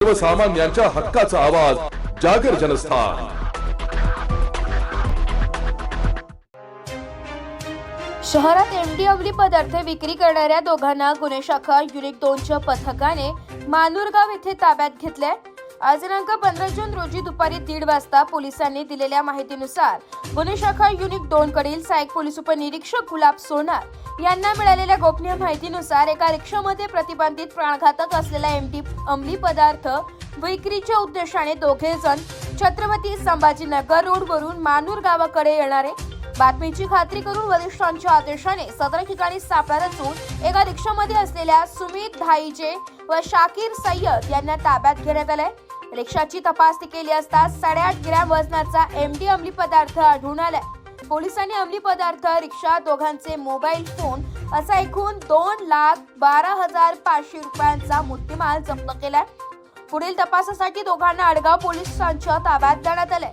सर्वसामान्यांच्या हक्काचा आवाज जागर जनस्थान। शहरात एमडी अंमली पदार्थ विक्री करणाऱ्या दोघांना गुन्हे शाखा युनिट 2च्या पथकाने मानूरगाव येथे ताब्यात घेतले। आज दिनांक 15 जून रोजी दुपारी 1:30 वाजता पोलिसांनी दिलेल्या माहितीनुसार गुन्हे शाखा युनिट 2 कडील सहाय्यक पोलीस उपनिरीक्षक गुलाब सोनार यांना मिळालेल्या गोपनीय माहितीनुसार एका रिक्षामध्ये प्रतिबंधित प्राणघातक असलेला एमडी अंमली पदार्थ विक्रीच्या उद्देशाने दोघे जण छत्रपती संभाजीनगर रोडवरून मानूर गावाकडे येणारे बातमीची खात्री करून वरिष्ठांच्या आदेशाने सदर ठिकाणी सापळा रचून एका रिक्षामध्ये असलेल्या सुमित धाईजे व शाकीर सय्यद यांना ताब्यात घेण्यात आले। रिक्षाची तपासणी केली असता 8.5 ग्रॅम वजनाचा एमडी अंमली पदार्थ आढळून आला। पोलिसांनी अंमली पदार्थ, रिक्षा, दोघांचे मोबाईल फोन असा एकूण 2,12,500 रुपयांचा मुद्देमाल जप्त केलाय। पुढील तपासासाठी दोघांना आडगाव पोलिसांच्या ताब्यात देण्यात आले।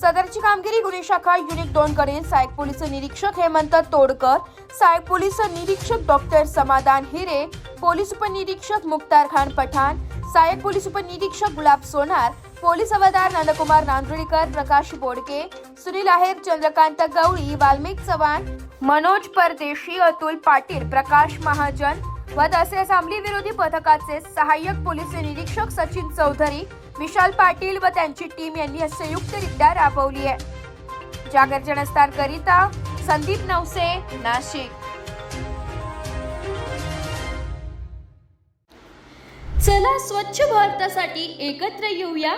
सदरची कामगिरी गुन्हे शाखा युनिट 2 कडील सहाय्यक पोलीस निरीक्षक हेमंत तोडकर, सहाय्यक पोलीस निरीक्षक डॉक्टर समाधान हिरे, पोलीस उपनिरीक्षक मुख्तार खान पठाण, सहाय्यक पोलीस उपनिरीक्षक गुलाब सोनार, पोलीस हवालदार नंदकुमार नांदुरीकर, प्रकाश बोडके, सुनील आहेर, चंद्रकांत गवळी, वाल्मिक चव्हाण, मनोज परदेशी, अतुल पाटील, प्रकाश महाजन व तसेच अंमली विरोधी पथकाचे सहाय्यक पोलीस निरीक्षक सचिन चौधरी, विशाल पाटील व त्यांची टीम यांनी संयुक्तरित्या राबवली आहे। जागर जनस्थान करिता संदीप नवसे, नाशिक। चला स्वच्छ भारतासाठी एकत्र येऊया।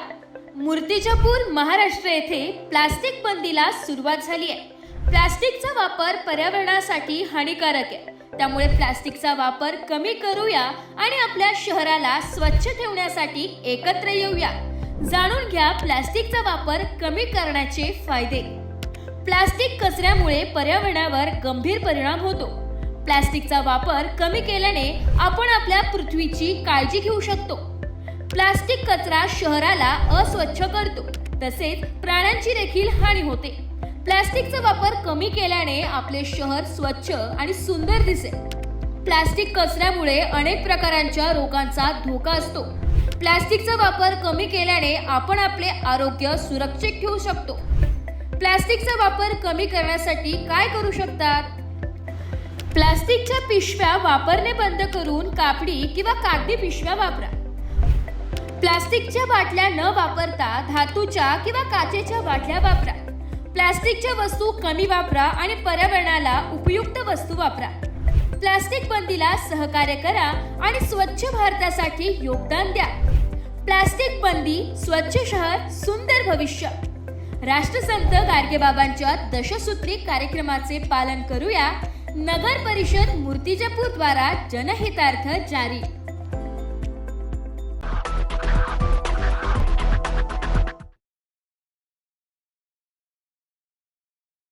मूर्तिजापूर, महाराष्ट्र येथे प्लास्टिक बंदीला सुरुवात झाली आहे। प्लास्टिकचा वापर पर्यावरणासाठी हानिकारक आहे, त्यामुळे प्लास्टिकचा वापर कमी करूया आणि आपल्या शहराला स्वच्छ ठेवण्यासाठी एकत्र येऊया। जाणून घ्या प्लास्टिकचा वापर कमी करण्याचे फायदे। प्लास्टिक कचऱ्यामुळे पर्यावरणावर गंभीर परिणाम होतो। प्लास्टिकचा वापर कमी केल्याने आपण आपल्या पृथ्वीची काळजी घेऊ शकतो। प्लास्टिक कचरा शहराला अस्वच्छ करतो, तसेच प्राण्यांची देखील हानी होते। प्लास्टिकचा वापर कमी केल्याने आपले शहर स्वच्छ आणि सुंदर दिसेल। प्लास्टिक कचऱ्यामुळे अनेक प्रकारच्या रोगांचा धोका असतो। प्लास्टिकचा वापर कमी केल्याने आपण आपले आरोग्य सुरक्षित ठेवू शकतो। प्लास्टिकचा वापर कमी करण्यासाठी काय करू शकतात? प्लास्टिकच्या पिशव्या वापरणे बंद करून कापडी किंवा कागदी पिशव्या वापरा। प्लास्टिकच्या बाटल्या न वापरता धातूच्या किंवा काचेच्या बाटल्या वापरा। प्लास्टिकच्या वस्तू कमी वापरा आणि पर्यावरणाला उपयुक्त वस्तू वापरा। प्लास्टिक बंदीला सहकार्य करा आणि स्वच्छ भारतासाठी योगदान द्या। प्लास्टिक बंदी, स्वच्छ शहर, सुंदर भविष्य। राष्ट्रसंत गाडगेबाबांच्या दशसूत्री कार्यक्रमाचे पालन करूया। नगर परिषद मूर्तिजापूर द्वारा जनहितार्थ जारी।